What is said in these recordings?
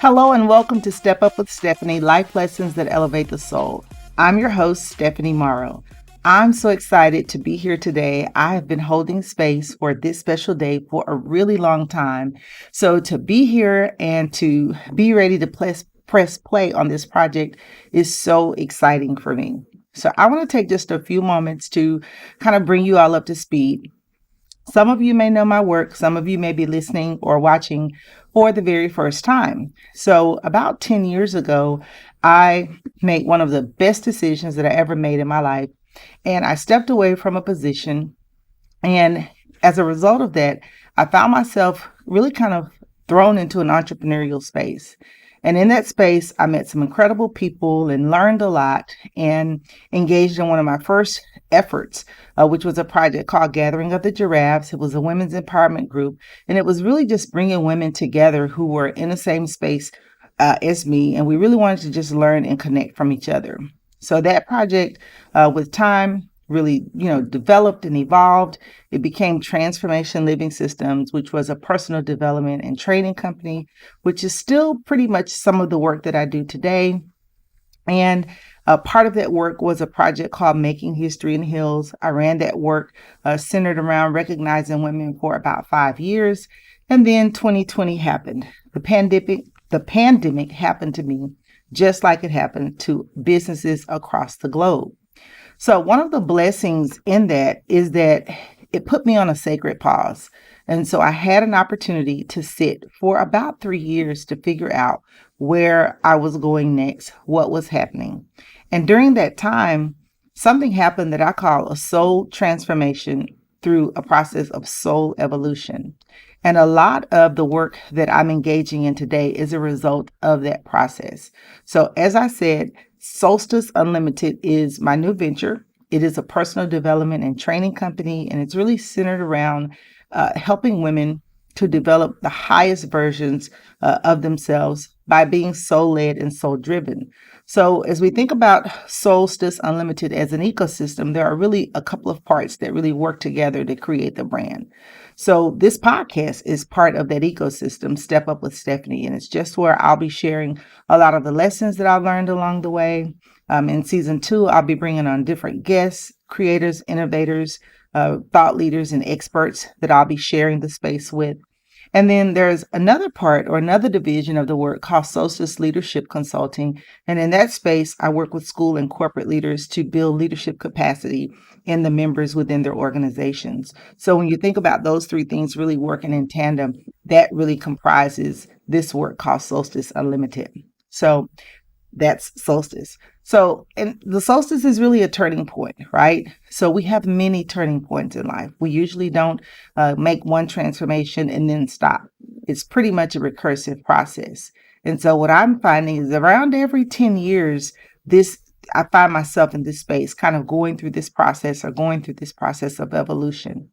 Hello and welcome to Step Up with Stephanie, Life Lessons that Elevate the Soul. I'm your host, Stephanie Morrow. I'm so excited to be here today. I have been holding space for this special day for a really long time. So to be here and to be ready to press play on this project is so exciting for me. So I want to take just a few moments to kind of bring you all up to speed. Some of you may know my work. Some of you may be listening or watching for the very first time. So about 10 years ago, I made one of the best decisions that I ever made in my life. And I stepped away from a position. And as a result of that, I found myself really kind of thrown into an entrepreneurial space. And in that space, I met some incredible people and learned a lot and engaged in one of my first efforts, which was a project called Gathering of the Giraffes. It was a women's empowerment group. And it was really just bringing women together who were in the same space as me. And we really wanted to just learn and connect from each other. So that project, with time, really, developed and evolved. It became Transformation Living Systems, which was a personal development and training company, which is still pretty much some of the work that I do today. And part of that work was a project called Making History in Hills. I ran that work centered around recognizing women for about 5 years. And then 2020 happened. The pandemic happened to me just like it happened to businesses across the globe. So one of the blessings in that is that it put me on a sacred pause. And so I had an opportunity to sit for about 3 years to figure out where I was going next, what was happening. And during that time, something happened that I call a soul transformation through a process of soul evolution. And a lot of the work that I'm engaging in today is a result of that process. So as I said, Solstice Unlimited is my new venture. It is a personal development and training company, and it's really centered around helping women to develop the highest versions of themselves by being soul-led and soul-driven. So as we think about Solstice Unlimited as an ecosystem, there are really a couple of parts that really work together to create the brand. So this podcast is part of that ecosystem, Step Up with Stephanie, and it's just where I'll be sharing a lot of the lessons that I've learned along the way. In season 2, I'll be bringing on different guests, creators, innovators, thought leaders, and experts that I'll be sharing the space with. And then there's another part or another division of the work called Solstice Leadership Consulting. And in that space, I work with school and corporate leaders to build leadership capacity in the members within their organizations. So when you think about those three things really working in tandem, that really comprises this work called Solstice Unlimited. So that's solstice. So, and the solstice is really a turning point, right? So we have many turning points in life. We usually don't make one transformation and then stop. It's pretty much a recursive process. And so what I'm finding is around every 10 years, I find myself in this space, kind of going through this process of evolution.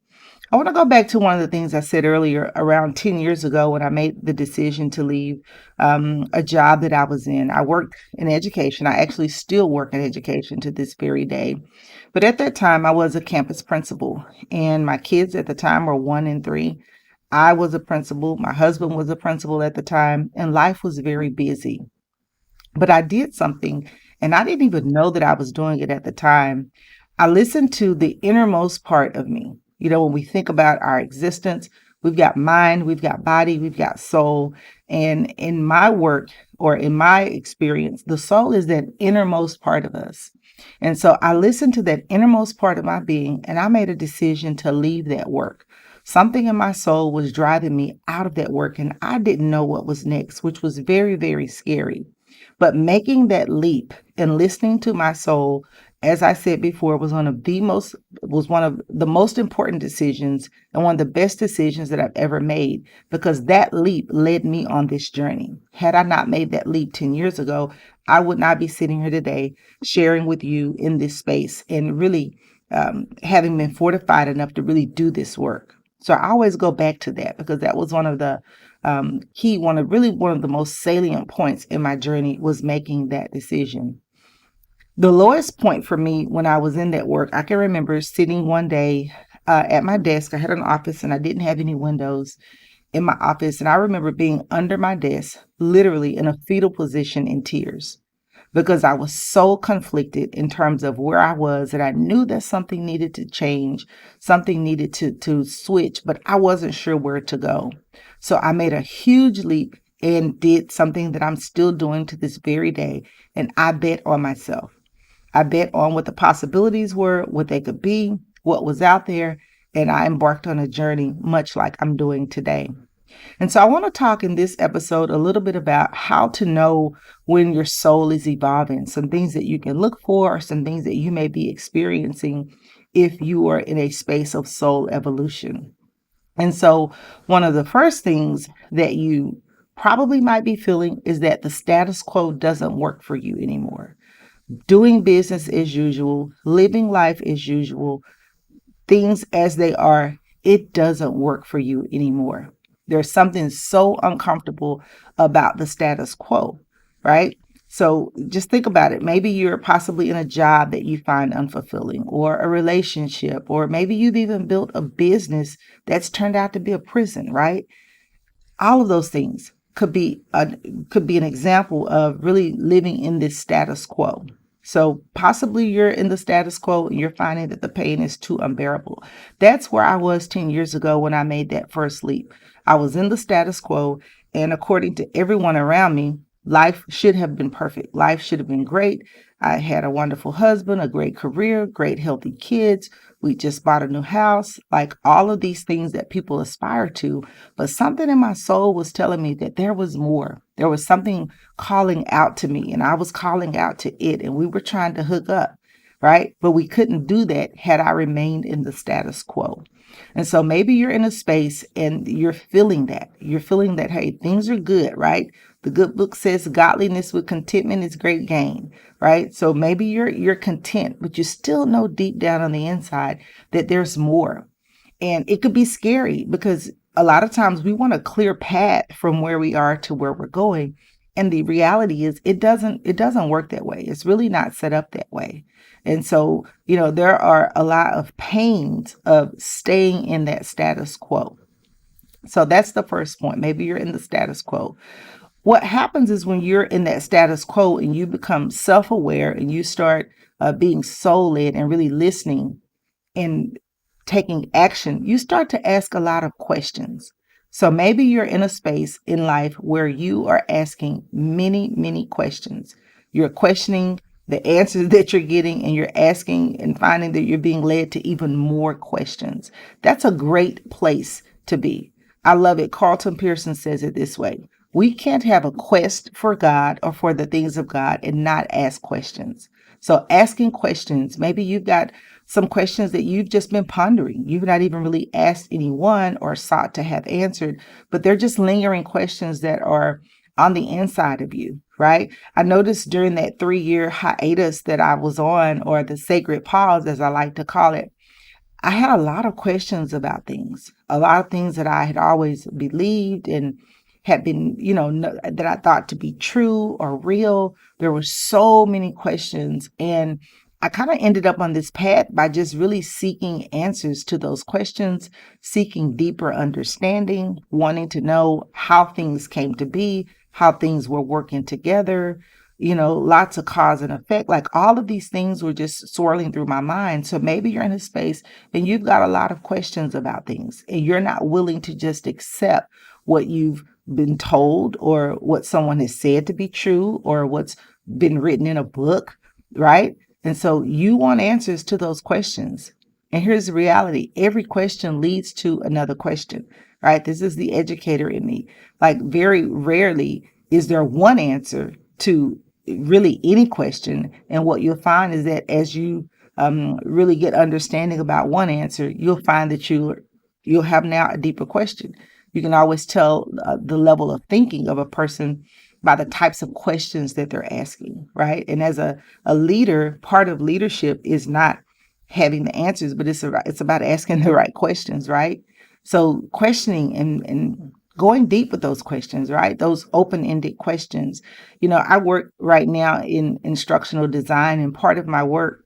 I want to go back to one of the things I said earlier around 10 years ago when I made the decision to leave a job that I was in. I worked in education. I actually still work in education to this very day. But at that time, I was a campus principal, and my kids at the time were 1 and 3. I was a principal. My husband was a principal at the time, and life was very busy. But I did something, and I didn't even know that I was doing it at the time. I listened to the innermost part of me. When we think about our existence, we've got mind, we've got body, we've got soul. And in my work or in my experience, the soul is that innermost part of us. And so I listened to that innermost part of my being, and I made a decision to leave that work. Something in my soul was driving me out of that work, and I didn't know what was next, which was very, very scary. But making that leap and listening to my soul, as I said before, was one of the most important decisions and one of the best decisions that I've ever made, because that leap led me on this journey. Had I not made that leap 10 years ago, I would not be sitting here today sharing with you in this space and really having been fortified enough to really do this work. So I always go back to that because that was one of the one of the most salient points in my journey was making that decision. The lowest point for me when I was in that work, I can remember sitting one day at my desk. I had an office and I didn't have any windows. in my office, and I remember being under my desk, literally in a fetal position in tears because I was so conflicted in terms of where I was, and I knew that something needed to change, something needed to switch, but I wasn't sure where to go. So I made a huge leap and did something that I'm still doing to this very day, and I bet on myself. I bet on what the possibilities were, what they could be, what was out there, and I embarked on a journey much like I'm doing today. And so I want to talk in this episode a little bit about how to know when your soul is evolving, some things that you can look for, or some things that you may be experiencing if you are in a space of soul evolution. And so one of the first things that you probably might be feeling is that the status quo doesn't work for you anymore. Doing business as usual, living life as usual, things as they are, it doesn't work for you anymore. There's something so uncomfortable about the status quo, right? So just think about it. Maybe you're possibly in a job that you find unfulfilling, or a relationship, or maybe you've even built a business that's turned out to be a prison, right? All of those things could be an example of really living in this status quo. So possibly you're in the status quo and you're finding that the pain is too unbearable. That's where I was 10 years ago when I made that first leap. I was in the status quo, and according to everyone around me, life should have been perfect. Life should have been great. I had a wonderful husband, a great career, great healthy kids. We just bought a new house, like all of these things that people aspire to. But something in my soul was telling me that there was more. There was something calling out to me, and I was calling out to it, and we were trying to hook up, right? But we couldn't do that had I remained in the status quo. And so maybe you're in a space and you're feeling that. You're feeling that, hey, things are good, right? The good book says godliness with contentment is great gain, right? So maybe you're content, but you still know deep down on the inside that there's more. And it could be scary because a lot of times we want a clear path from where we are to where we're going. And the reality is it doesn't work that way. It's really not set up that way. And so, there are a lot of pains of staying in that status quo. So that's the first point. Maybe you're in the status quo. What happens is when you're in that status quo and you become self-aware and you start being soul-led and really listening and taking action, you start to ask a lot of questions. So maybe you're in a space in life where you are asking many, many questions. You're questioning the answers that you're getting, and you're asking and finding that you're being led to even more questions. That's a great place to be. I love it. Carlton Pearson says it this way: we can't have a quest for God or for the things of God and not ask questions. So asking questions, maybe you've got some questions that you've just been pondering. You've not even really asked anyone or sought to have answered, but they're just lingering questions that are on the inside of you, right? I noticed during that 3-year hiatus that I was on, or the sacred pause, as I like to call it, I had a lot of questions about things, a lot of things that I had always believed and had been, that I thought to be true or real. There were so many questions. And I kind of ended up on this path by just really seeking answers to those questions, seeking deeper understanding, wanting to know how things came to be, how things were working together, lots of cause and effect. Like all of these things were just swirling through my mind. So maybe you're in a space and you've got a lot of questions about things, and you're not willing to just accept what you've been told or what someone has said to be true or what's been written in a book, right? And so you want answers to those questions. And here's the reality: every question leads to another question, right? This is the educator in me. Like, very rarely is there one answer to really any question. And what you'll find is that as you really get understanding about one answer, you'll find that you'll have now a deeper question. You can always tell the level of thinking of a person by the types of questions that they're asking, right? And as a leader, part of leadership is not having the answers, but it's about asking the right questions, right? So questioning and going deep with those questions, right? Those open-ended questions. I work right now in instructional design, and part of my work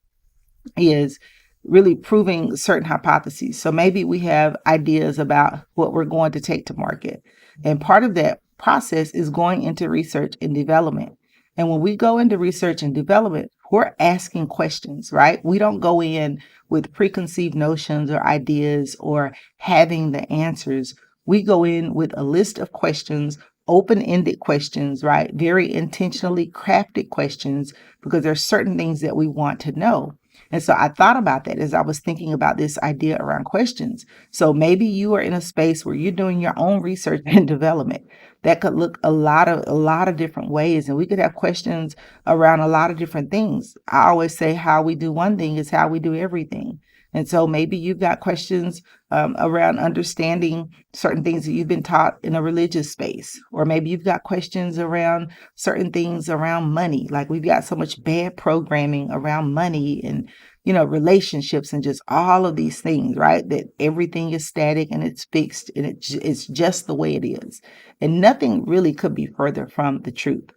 is really proving certain hypotheses. So maybe we have ideas about what we're going to take to market. And part of that process is going into research and development. And when we go into research and development, we're asking questions, right? We don't go in with preconceived notions or ideas or having the answers. We go in with a list of questions, open-ended questions, right? Very intentionally crafted questions, because there's certain things that we want to know. And so I thought about that as I was thinking about this idea around questions. So maybe you are in a space where you're doing your own research and development. That could look a lot of different ways, and we could have questions around a lot of different things. I always say how we do one thing is how we do everything. And so maybe you've got questions around understanding certain things that you've been taught in a religious space, or maybe you've got questions around certain things around money. Like we've got so much bad programming around money and, relationships and just all of these things, right? That everything is static and it's fixed and it's just the way it is. And nothing really could be further from the truth.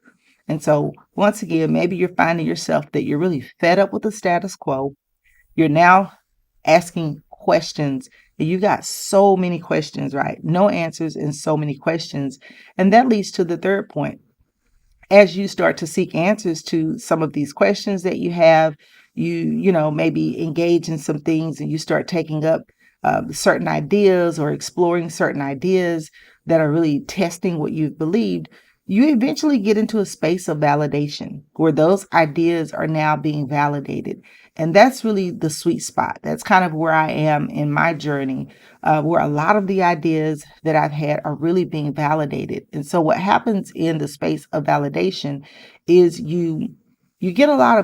And so once again, maybe you're finding yourself that you're really fed up with the status quo. You're now asking questions, and you got so many questions, right? No answers and so many questions. And that leads to the third point. As you start to seek answers to some of these questions that you have, maybe engage in some things and you start taking up certain ideas or exploring certain ideas that are really testing what you've believed. You eventually get into a space of validation where those ideas are now being validated. And that's really the sweet spot. That's kind of where I am in my journey, where a lot of the ideas that I've had are really being validated. And so what happens in the space of validation is you get a lot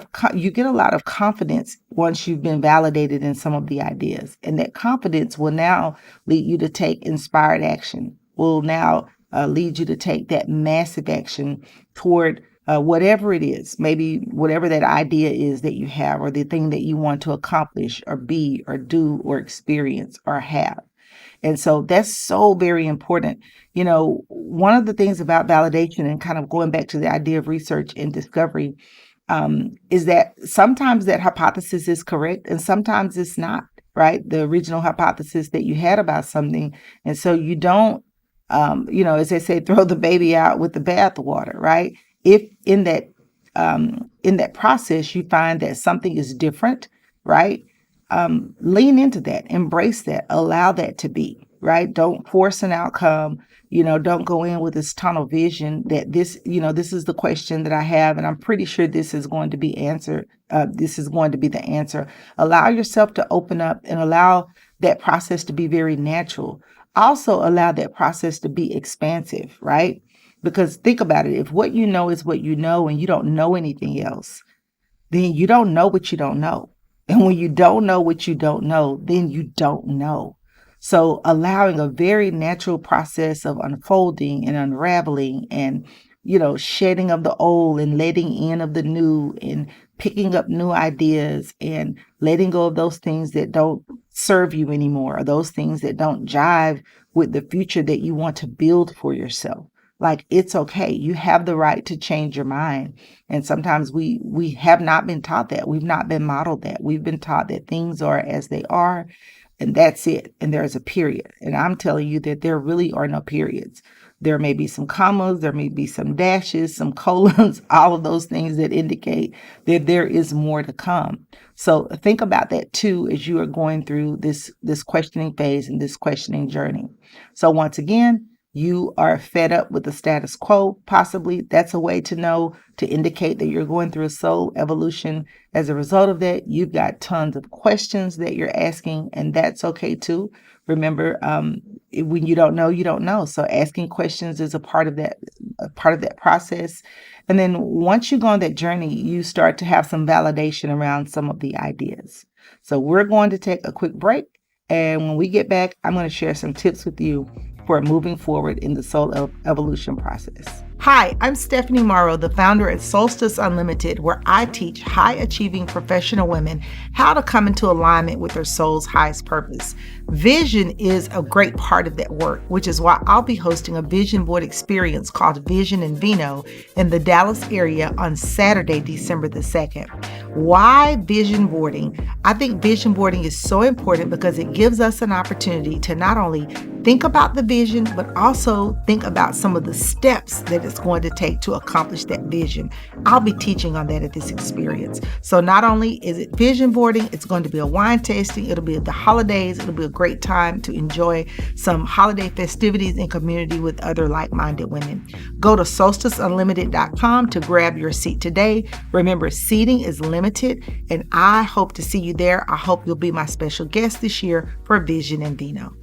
of confidence once you've been validated in some of the ideas. And that confidence will now lead you to take inspired action, will now lead you to take that massive action toward whatever it is, maybe whatever that idea is that you have, or the thing that you want to accomplish or be or do or experience or have. And so that's so very important. One of the things about validation, and kind of going back to the idea of research and discovery, is that sometimes that hypothesis is correct and sometimes it's not, right? The original hypothesis that you had about something. And so you don't, as they say, throw the baby out with the bathwater, right? If in that process you find that something is different, right? Lean into that, embrace that, allow that to be, right? Don't force an outcome. Don't go in with this tunnel vision that this is the question that I have, and I'm pretty sure this is going to be answered. This is going to be the answer. Allow yourself to open up and allow that process to be very natural. Also allow that process to be expansive, right? Because think about it. If what you know is what you know and you don't know anything else, then you don't know what you don't know. And when you don't know what you don't know, then you don't know. So allowing a very natural process of unfolding and unraveling and, shedding of the old and letting in of the new and picking up new ideas and letting go of those things that don't serve you anymore, or those things that don't jive with the future that you want to build for yourself. Like, it's okay. You have the right to change your mind. And sometimes we have not been taught that. We've not been modeled that. We've been taught that things are as they are, and that's it. And there's a period. And I'm telling you that there really are no periods. There may be some commas, there may be some dashes, some colons, all of those things that indicate that there is more to come. So think about that too as you are going through this questioning phase and this questioning journey. So once again, you are fed up with the status quo, possibly. That's a way to know, to indicate that you're going through a soul evolution. As a result of that, you've got tons of questions that you're asking, and that's okay too. Remember, when you don't know, you don't know. So asking questions is a part of that process. And then once you go on that journey, you start to have some validation around some of the ideas. So we're going to take a quick break. And when we get back, I'm going to share some tips with you for moving forward in the soul evolution process. Hi, I'm Stefani Morrow, the founder at Solstice Unlimited, where I teach high-achieving professional women how to come into alignment with their soul's highest purpose. Vision is a great part of that work, which is why I'll be hosting a vision board experience called Vision and Vino in the Dallas area on Saturday, December the 2nd. Why vision boarding? I think vision boarding is so important because it gives us an opportunity to not only think about the vision, but also think about some of the steps that it's going to take to accomplish that vision. I'll be teaching on that at this experience. So not only is it vision boarding, it's going to be a wine tasting, it'll be the holidays, it'll be a great time to enjoy some holiday festivities in community with other like-minded women. Go to solsticeunlimited.com to grab your seat today. Remember, seating is limited, and I hope to see you there. I hope you'll be my special guest this year for Vision and Vino.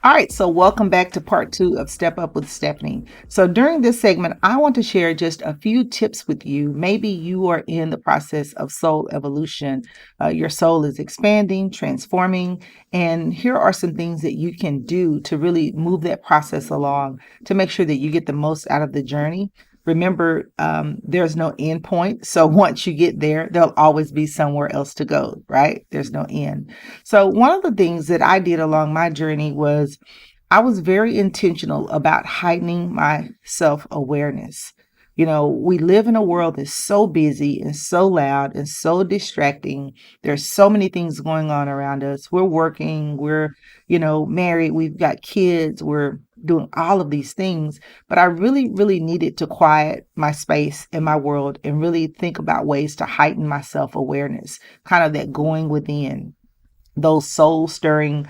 All right, so welcome back to part 2 of Step Up with Stefani. So during this segment, I want to share just a few tips with you. Maybe you are in the process of soul evolution. Your soul is expanding, transforming, and here are some things that you can do to really move that process along to make sure that you get the most out of the journey. Remember, there's no end point. So once you get there, there'll always be somewhere else to go, right? There's no end. So one of the things that I did along my journey was I was very intentional about heightening my self-awareness. You know, we live in a world that's so busy and so loud and so distracting. There's so many things going on around us. We're working, we're, married, we've got kids, we're doing all of these things. But I really, really needed to quiet my space in my world and really think about ways to heighten my self-awareness, kind of that going within, those soul stirring,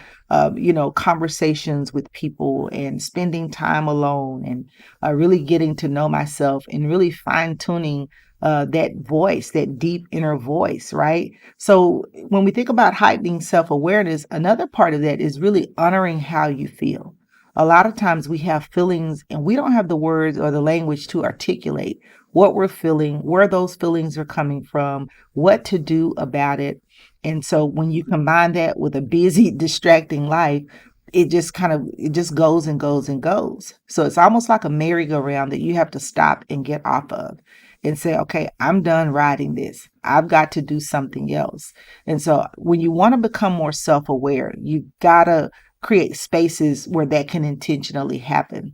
conversations with people and spending time alone and really getting to know myself and really fine tuning that voice, that deep inner voice, right? So when we think about heightening self awareness, another part of that is really honoring how you feel. A lot of times we have feelings and we don't have the words or the language to articulate what we're feeling, where those feelings are coming from, what to do about it. And so when you combine that with a busy, distracting life, it just goes and goes and goes. So it's almost like a merry-go-round that you have to stop and get off of and say, okay, I'm done riding this. I've got to do something else. And so when you want to become more self-aware, you've got to create spaces where that can intentionally happen.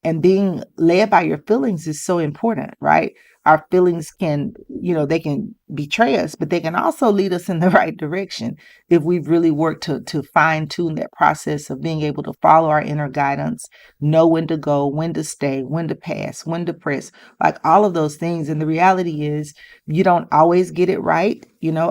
And being led by your feelings is so important, right? Our feelings can, they can betray us, but they can also lead us in the right direction if we've really worked to fine tune that process of being able to follow our inner guidance, know when to go, when to stay, when to pass, when to press, like all of those things. And the reality is you don't always get it right.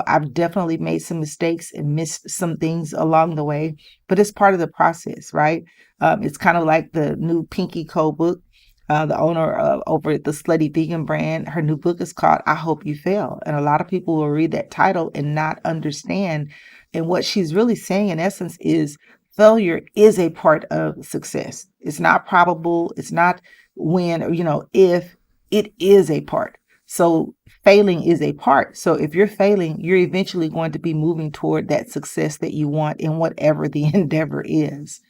I've definitely made some mistakes and missed some things along the way, but it's part of the process, right? It's kind of like the new Pinky Cole book. The owner over at the Slutty Vegan brand, her new book is called I Hope You Fail. And a lot of people will read that title and not understand. And what she's really saying, in essence, is failure is a part of success. It's not probable. It's not when, or, if. It is a part. So failing is a part. So if you're failing, you're eventually going to be moving toward that success that you want in whatever the endeavor is.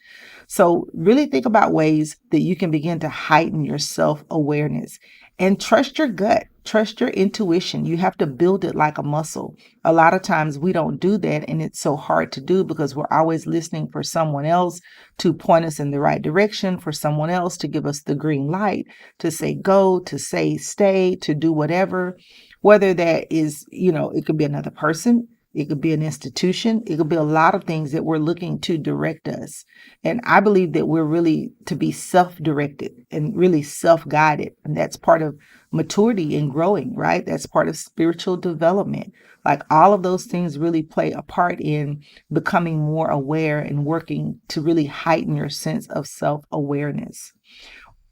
So really think about ways that you can begin to heighten your self-awareness and trust your gut, trust your intuition. You have to build it like a muscle. A lot of times we don't do that, and it's so hard to do because we're always listening for someone else to point us in the right direction, for someone else to give us the green light, to say go, to say stay, to do whatever. Whether that is, it could be another person, it could be an institution. It could be a lot of things that we're looking to direct us. And I believe that we're really to be self-directed and really self-guided. And that's part of maturity and growing, right? That's part of spiritual development. Like all of those things really play a part in becoming more aware and working to really heighten your sense of self-awareness.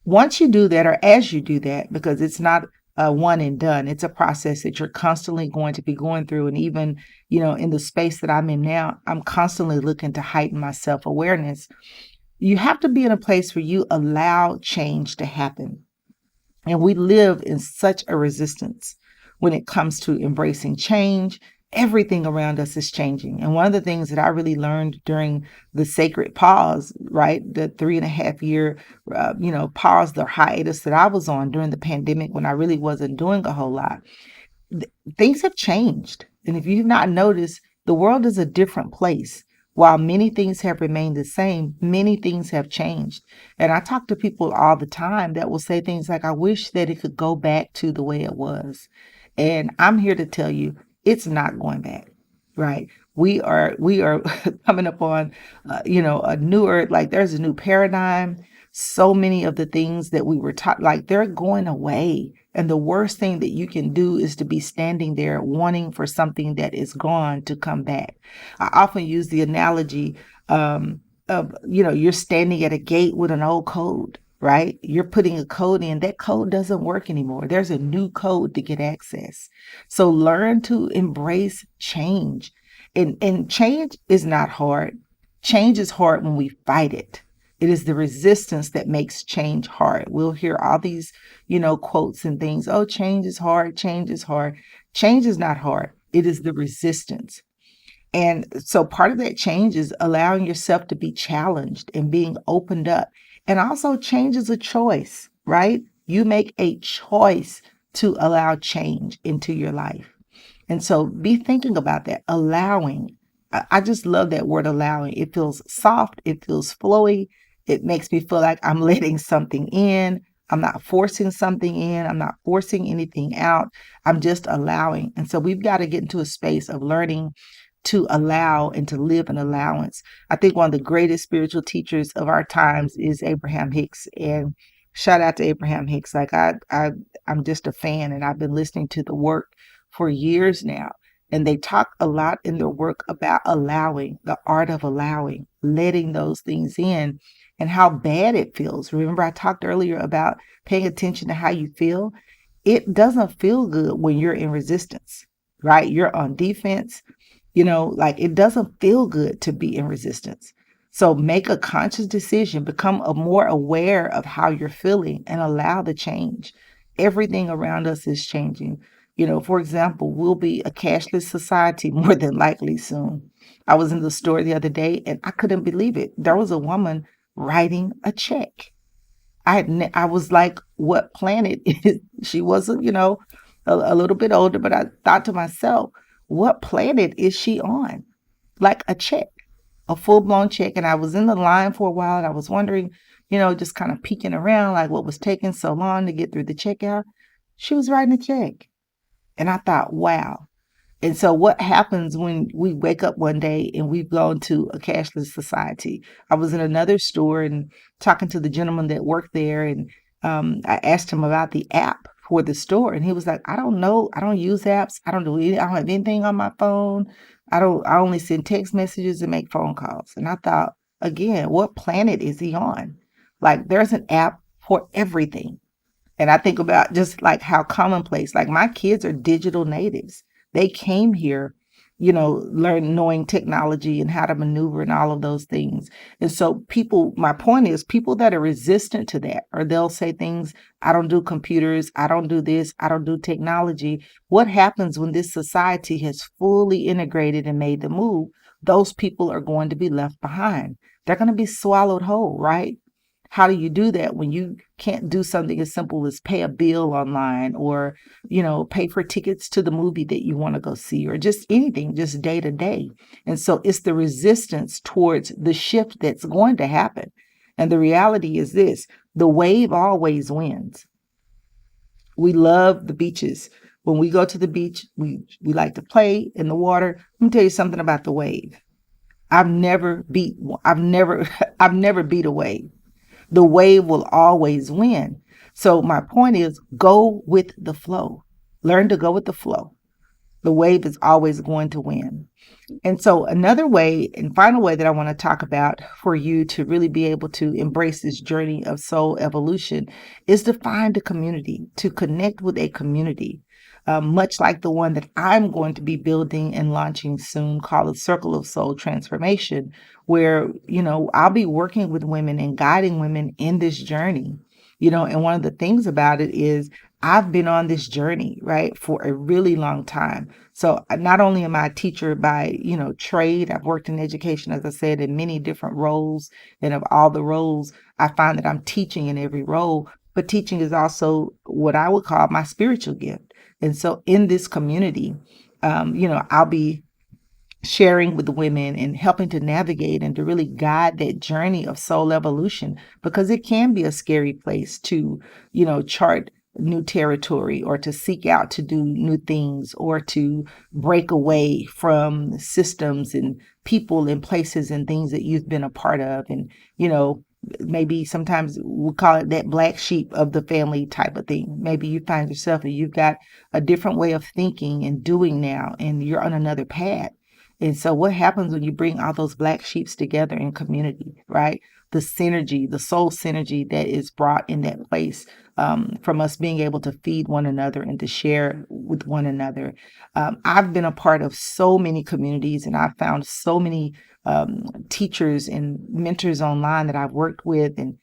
Once you do that, or as you do that, because it's not one and done. It's a process that you're constantly going to be going through. And even, in the space that I'm in now, I'm constantly looking to heighten my self-awareness. You have to be in a place where you allow change to happen. And we live in such a resistance when it comes to embracing change. Everything around us is changing. And one of the things that I really learned during the sacred pause, right, the 3.5 year, pause, the hiatus that I was on during the pandemic when I really wasn't doing a whole lot, things have changed. And if you've not noticed, the world is a different place. While many things have remained the same, many things have changed. And I talk to people all the time that will say things like, I wish that it could go back to the way it was. And I'm here to tell you, it's not going back, right? We are coming up on, a newer, like there's a new paradigm. So many of the things that we were taught, like they're going away. And the worst thing that you can do is to be standing there wanting for something that is gone to come back. I often use the analogy of, you're standing at a gate with an old code, right? You're putting a code in, that code doesn't work anymore. There's a new code to get access. So learn to embrace change. And change is not hard. Change is hard when we fight it. It is the resistance that makes change hard. We'll hear all these, quotes and things. Oh, change is hard. Change is hard. Change is not hard. It is the resistance. And so part of that change is allowing yourself to be challenged and being opened up. And also, change is a choice, right? You make a choice to allow change into your life. And so be thinking about that, allowing. I just love that word allowing. It feels soft, it feels flowy. It makes me feel like I'm letting something in. I'm not forcing something in. I'm not forcing anything out. I'm just allowing. And so we've got to get into a space of learning to allow and to live in allowance. I think one of the greatest spiritual teachers of our times is Abraham Hicks. And shout out to Abraham Hicks. Like I'm just a fan, and I've been listening to the work for years now. And they talk a lot in their work about allowing, the art of allowing, letting those things in, and how bad it feels. Remember, I talked earlier about paying attention to how you feel. It doesn't feel good when you're in resistance, right? You're on defense. Like it doesn't feel good to be in resistance. So make a conscious decision, become more aware of how you're feeling, and allow the change. Everything around us is changing. For example, we'll be a cashless society more than likely soon. I was in the store the other day and I couldn't believe it. There was a woman writing a check. I was like, what planet is she? Wasn't, a little bit older, but I thought to myself, what planet is she on? Like a check, a full blown check. And I was in the line for a while and I was wondering, just kind of peeking around, like what was taking so long to get through the checkout. She was writing a check. And I thought, wow. And so what happens when we wake up one day and we've gone to a cashless society? I was in another store and talking to the gentleman that worked there, and I asked him about the app for the store, and he was like, I don't know. I don't use apps. I don't do anything. I don't have anything on my phone. I only send text messages and make phone calls. And I thought, again, what planet is he on? Like there's an app for everything. And I think about just like how commonplace, like my kids are digital natives. They came here, knowing technology and how to maneuver and all of those things. And so my point is, people that are resistant to that, or they'll say things, I don't do computers, I don't do this, I don't do technology. What happens when this society has fully integrated and made the move? Those people are going to be left behind. They're going to be swallowed whole, right? How do you do that when you can't do something as simple as pay a bill online, or, pay for tickets to the movie that you want to go see, or just anything, just day to day? And so it's the resistance towards the shift that's going to happen. And the reality is this: the wave always wins. We love the beaches. When we go to the beach, we like to play in the water. Let me tell you something about the wave. I've never beat I've never I've never beat a wave. The wave will always win. So my point is, go with the flow. Learn to go with the flow. The wave is always going to win. And so another way and final way that I want to talk about for you to really be able to embrace this journey of soul evolution is to find a community, to connect with a community, much like the one that I'm going to be building and launching soon, called the Circle of Soul Transformation, where, I'll be working with women and guiding women in this journey. And one of the things about it is I've been on this journey, right, for a really long time. So not only am I a teacher by, trade, I've worked in education, as I said, in many different roles. And of all the roles, I find that I'm teaching in every role, but teaching is also what I would call my spiritual gift. And so in this community, I'll be sharing with the women and helping to navigate and to really guide that journey of soul evolution, because it can be a scary place to, chart new territory or to seek out to do new things or to break away from systems and people and places and things that you've been a part of. And, maybe sometimes we'll call it that black sheep of the family type of thing. Maybe you find yourself and you've got a different way of thinking and doing now, and you're on another path. And so what happens when you bring all those black sheeps together in community, right? The synergy, the soul synergy that is brought in that place, from us being able to feed one another and to share with one another. I've been a part of so many communities, and I've found so many teachers and mentors online that I've worked with, and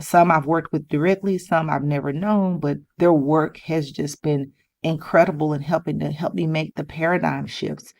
some I've worked with directly, some I've never known, but their work has just been incredible in helping to help me make the paradigm shifts,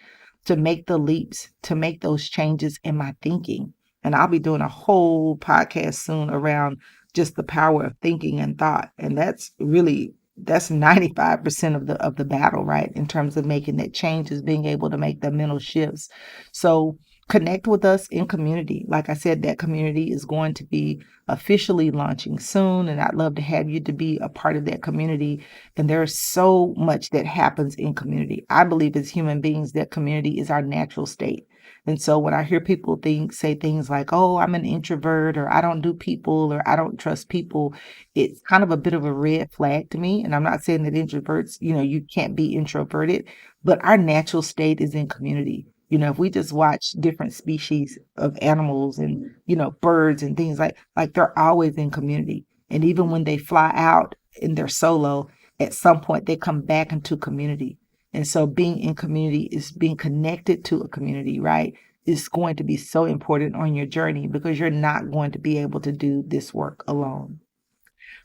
to make the leaps, to make those changes in my thinking. And I'll be doing a whole podcast soon around just the power of thinking and thought. And that's 95% of the battle, right? In terms of making that change, is being able to make the mental shifts. So connect with us in community. Like I said, that community is going to be officially launching soon, and I'd love to have you to be a part of that community. And there's so much that happens in community. I believe as human beings that community is our natural state. And so when I hear people say things like, oh, I'm an introvert, or I don't do people, or I don't trust people, it's kind of a bit of a red flag to me. And I'm not saying that introverts, you can't be introverted, but our natural state is in community. If we just watch different species of animals and, birds and things like they're always in community. And even when they fly out and they're solo, at some point they come back into community. And so being in community is being connected to a community, right? Is going to be so important on your journey, because you're not going to be able to do this work alone.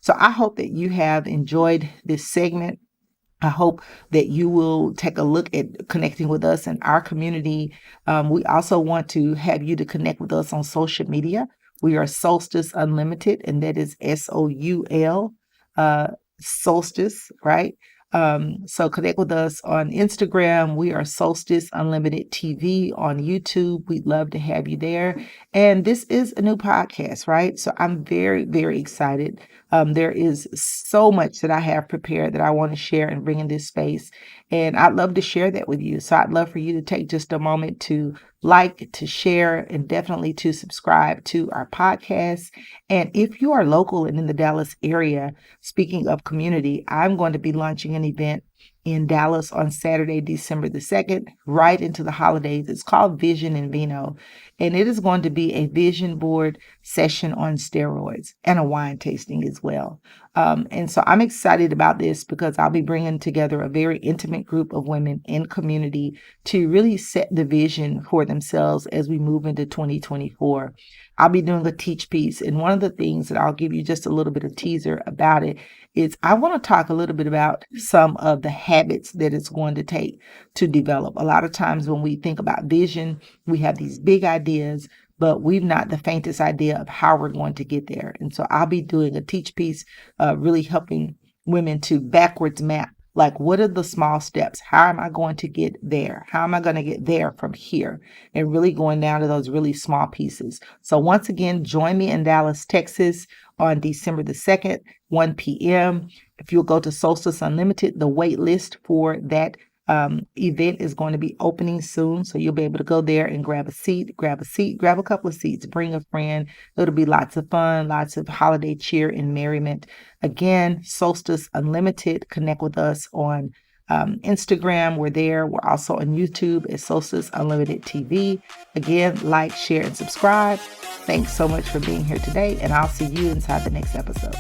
So I hope that you have enjoyed this segment. I hope that you will take a look at connecting with us in our community. We also want to have you to connect with us on social media. We are Solstice Unlimited, and that is SOUL, Solstice, right? So connect with us on Instagram. We are Solstice Unlimited TV on YouTube. We'd love to have you there. And this is a new podcast, right? So I'm very, very excited. There is so much that I have prepared that I want to share and bring in this space. And I'd love to share that with you. So I'd love for you to take just a moment to like, to share, and definitely to subscribe to our podcast. And if you are local and in the Dallas area, speaking of community, I'm going to be launching an event in Dallas on Saturday, December the 2nd, right into the holidays. It's called Vision and Vino, and it is going to be a vision board session on steroids and a wine tasting as well. And so I'm excited about this because I'll be bringing together a very intimate group of women in community to really set the vision for themselves as we move into 2024. I'll be doing a teach piece, and one of the things that I'll give you just a little bit of teaser about it is I want to talk a little bit about some of the habits that it's going to take to develop. A lot of times when we think about vision, we have these big ideas, but we've not the faintest idea of how we're going to get there. And so I'll be doing a teach piece, really helping women to backwards map. Like, what are the small steps? How am I going to get there? How am I going to get there from here? And really going down to those really small pieces. So once again, join me in Dallas, Texas on December the 2nd, 1 p.m. If you'll go to Solstice Unlimited, the wait list for that event is going to be opening soon. So you'll be able to go there and grab a couple of seats, bring a friend. It'll be lots of fun, lots of holiday cheer and merriment. Again, Solstice Unlimited. Connect with us on Instagram. We're there. We're also on YouTube at Solstice Unlimited TV. Again, like, share, and subscribe. Thanks so much for being here today, and I'll see you inside the next episode.